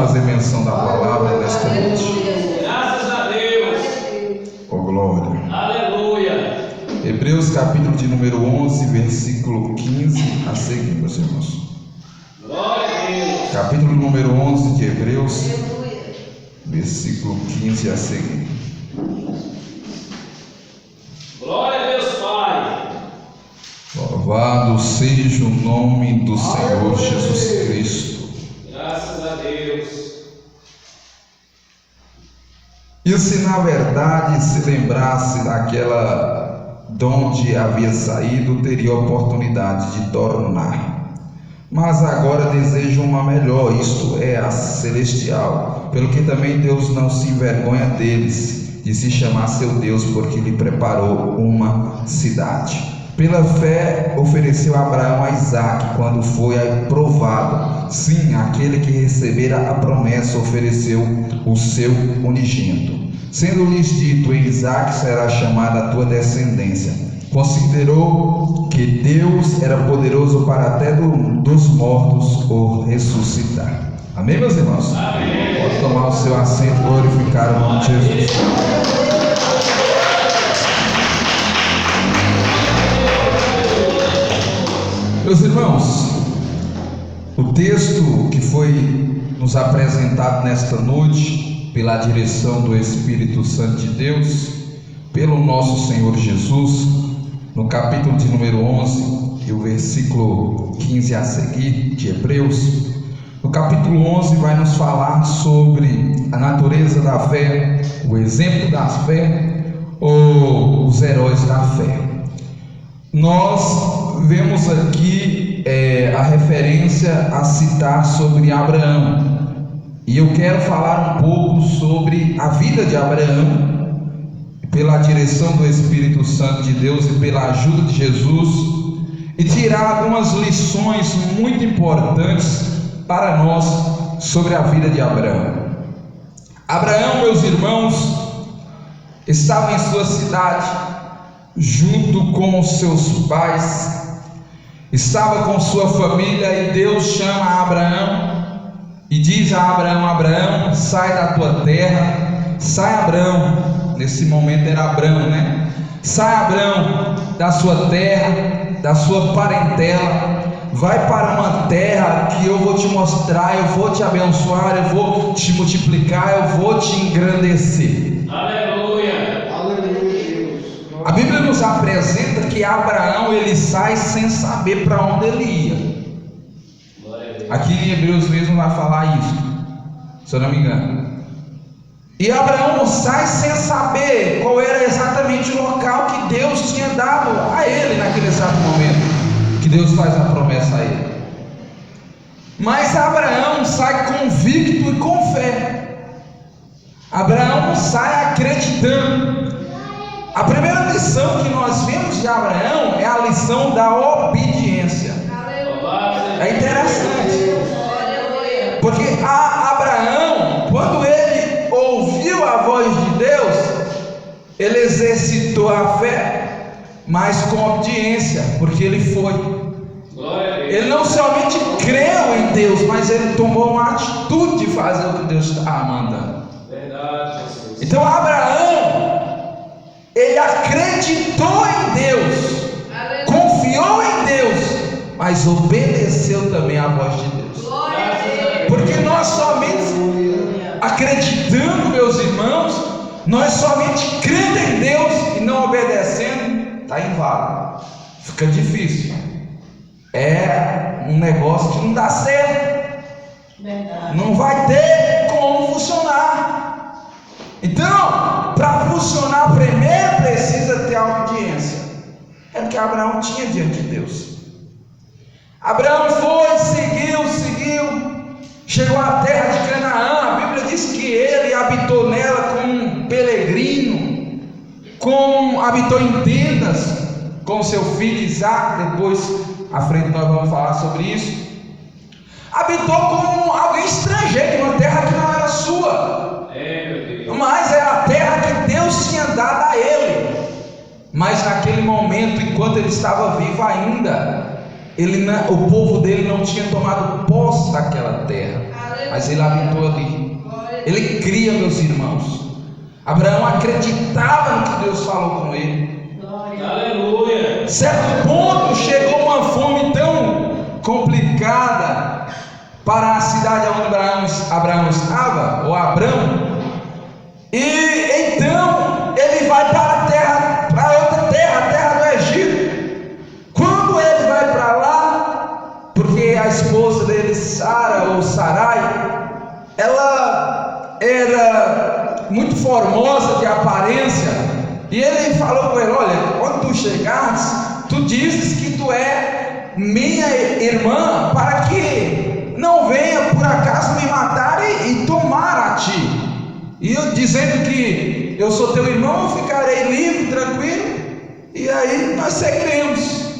fazer menção da palavra nesta noite? Graças a Deus. Oh, glória. Aleluia. Hebreus capítulo de número 11, versículo 15 a seguir, meus irmãos. Glória a Deus. Capítulo número 11 de Hebreus, versículo 15 a seguir. Glória a Deus, Pai. Louvado seja o nome do Senhor Jesus Cristo. Graças a Deus. E se na verdade se lembrasse daquela de onde havia saído, teria oportunidade de tornar. Mas agora deseja uma melhor, isto é, a celestial. Pelo que também Deus não se envergonha deles, de se chamar seu Deus, porque lhe preparou uma cidade. Pela fé ofereceu Abraão a Isaque quando foi provado. Sim, aquele que recebera a promessa ofereceu o seu unigênito. Sendo-lhes dito: em Isaque será chamada a tua descendência. Considerou que Deus era poderoso para até dos mortos o ressuscitar. Amém, meus irmãos? Amém. Pode tomar o seu assento e glorificar o nome de Jesus. Meus irmãos, o texto que foi nos apresentado nesta noite, pela direção do Espírito Santo de Deus, pelo nosso Senhor Jesus, no capítulo de número 11 e o versículo 15 a seguir de Hebreus, no capítulo 11 vai nos falar sobre a natureza da fé, o exemplo da fé ou os heróis da fé. Nós vemos aqui a referência a citar sobre Abraão, e eu quero falar um pouco sobre a vida de Abraão, pela direção do Espírito Santo de Deus e pela ajuda de Jesus, e tirar algumas lições muito importantes para nós sobre a vida de Abraão. Abraão, meus irmãos, estava em sua cidade, junto com os seus pais, estava com sua família, e Deus chama Abraão e diz a Abraão: Abraão, sai da tua terra, sai, Abraão, nesse momento era Abraão, né? Sai, Abraão, da sua terra, da sua parentela, vai para uma terra que eu vou te mostrar, eu vou te abençoar, eu vou te multiplicar, eu vou te engrandecer. Aleluia. A Bíblia nos apresenta que Abraão, ele sai sem saber para onde ele ia. Aqui em Hebreus mesmo vai falar isso, se eu não me engano. E Abraão sai sem saber qual era exatamente o local que Deus tinha dado a ele naquele exato momento que Deus faz a promessa a ele. Mas Abraão sai convicto e com fé. Abraão sai acreditando. A primeira lição que nós vemos de Abraão é a lição da obediência. É interessante, porque Abraão, quando ele ouviu a voz de Deus, ele exercitou a fé, mas com obediência, porque ele foi. Ele não somente creu em Deus, mas ele tomou uma atitude de fazer o que Deus estava mandando. Então Abraão, ele acreditou em Deus, confiou em Deus, mas obedeceu também à voz de Deus. Porque nós somente acreditando, meus irmãos, nós somente crendo em Deus e não obedecendo, está inválido, fica difícil. É um negócio que não dá certo. Não vai ter como funcionar. Então, para funcionar, primeiro precisa ter a obediência. É o que Abraão tinha diante de Deus. Abraão foi, seguiu, chegou à terra de Canaã. A Bíblia diz que ele habitou nela como um peregrino, habitou em tendas com seu filho Isaque. Depois à frente nós vamos falar sobre isso. Habitou como alguém estrangeiro em uma terra que não era sua, mas era a terra que Deus tinha dado a ele. Mas naquele momento, enquanto ele estava vivo ainda, o povo dele não tinha tomado posse daquela terra, mas ele habitou ali. Ele cria, meus irmãos. Abraão acreditava no que Deus falou com ele. Aleluia. Certo ponto chegou uma fome tão complicada para a cidade onde Abraão estava, ou Abrão, e então ele vai para outra terra, a terra do Egito. Quando ele vai para lá, porque a esposa dele, Sara ou Sarai, ela era muito formosa de aparência, e ele falou com ele: olha, quando tu chegares, tu dizes que tu é minha irmã, para que não venha por acaso me matar e tomar a ti. E eu dizendo que eu sou teu irmão, eu ficarei livre, tranquilo, e aí nós seguiremos.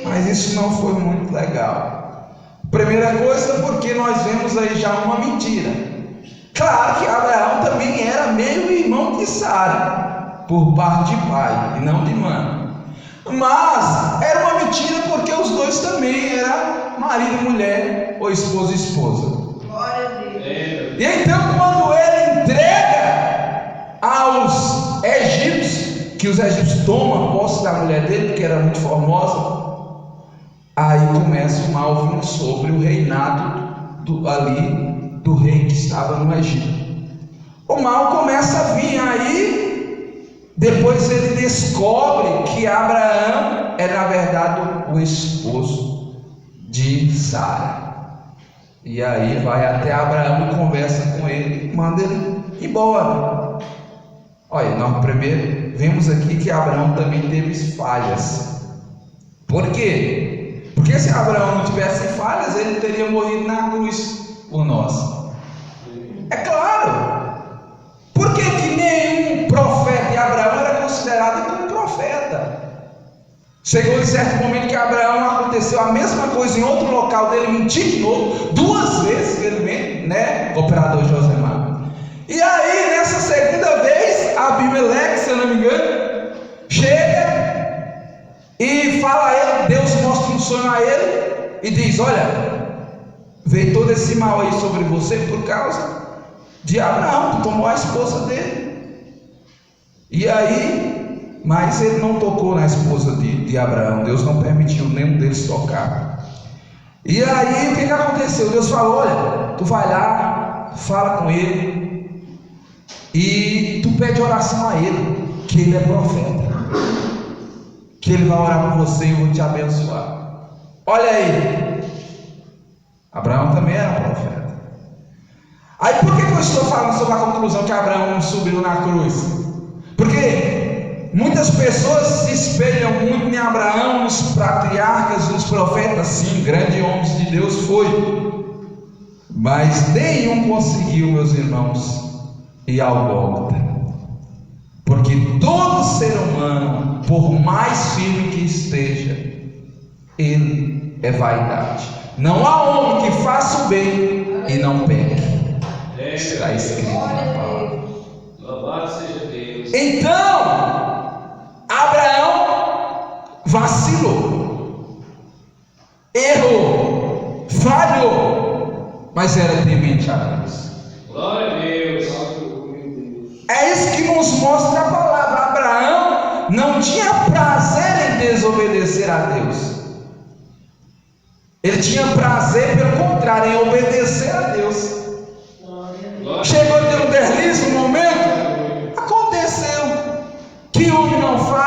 Mas isso não foi muito legal. Primeira coisa, porque nós vemos aí já uma mentira. Claro que Abraão também era meio irmão de Sara, por parte de pai e não de mãe. Mas era uma mentira porque os dois também eram marido e mulher, ou esposo e esposa. E então, quando ele entrega aos egípcios, que os egípcios tomam posse da mulher dele, porque era muito formosa, aí começa o mal vindo sobre o reinado do rei que estava no Egito. O mal começa a vir aí. Depois ele descobre que Abraão é na verdade o esposo de Sara. E aí vai até Abraão e conversa com ele, manda ele embora. Olha, nós primeiro vemos aqui que Abraão também teve falhas. Por quê? Porque se Abraão não tivesse falhas, ele teria morrido na cruz por nós. É claro. Por que nenhum profeta de Abraão era considerado como profeta? Chegou em certo momento que Abraão aconteceu a mesma coisa em outro local dele, mentiu de novo, 2 vezes, felizmente, né, operador Josemar. E aí, nessa segunda vez, Abimeleque, se eu não me engano, chega e fala a ele, Deus mostra um sonho a ele e diz: olha, veio todo esse mal aí sobre você por causa de Abraão, que tomou a esposa dele. E aí, mas ele não tocou na esposa de Abraão. Deus não permitiu nenhum deles tocar. E aí o que aconteceu? Deus falou: olha, tu vai lá, fala com ele e tu pede oração a ele, que ele é profeta, que ele vai orar por você e eu vou te abençoar. Olha aí, Abraão também era profeta. Aí por que eu estou falando sobre a conclusão que Abraão não subiu na cruz? Porque muitas pessoas se espelham muito em Abraão, nos patriarcas, nos profetas. Sim, grandes homens de Deus foi, mas nenhum conseguiu, meus irmãos, ir ao Gólgota. Porque todo ser humano, por mais firme que esteja, ele é vaidade. Não há homem que faça o bem e não peque. Está escrito na palavra. Louvado seja Deus. Então, Abraão vacilou, errou, falhou, mas era temente a Deus. Glória a Deus. É isso que nos mostra a palavra. Abraão não tinha prazer em desobedecer a Deus. Ele tinha prazer, pelo contrário, em obedecer a Deus.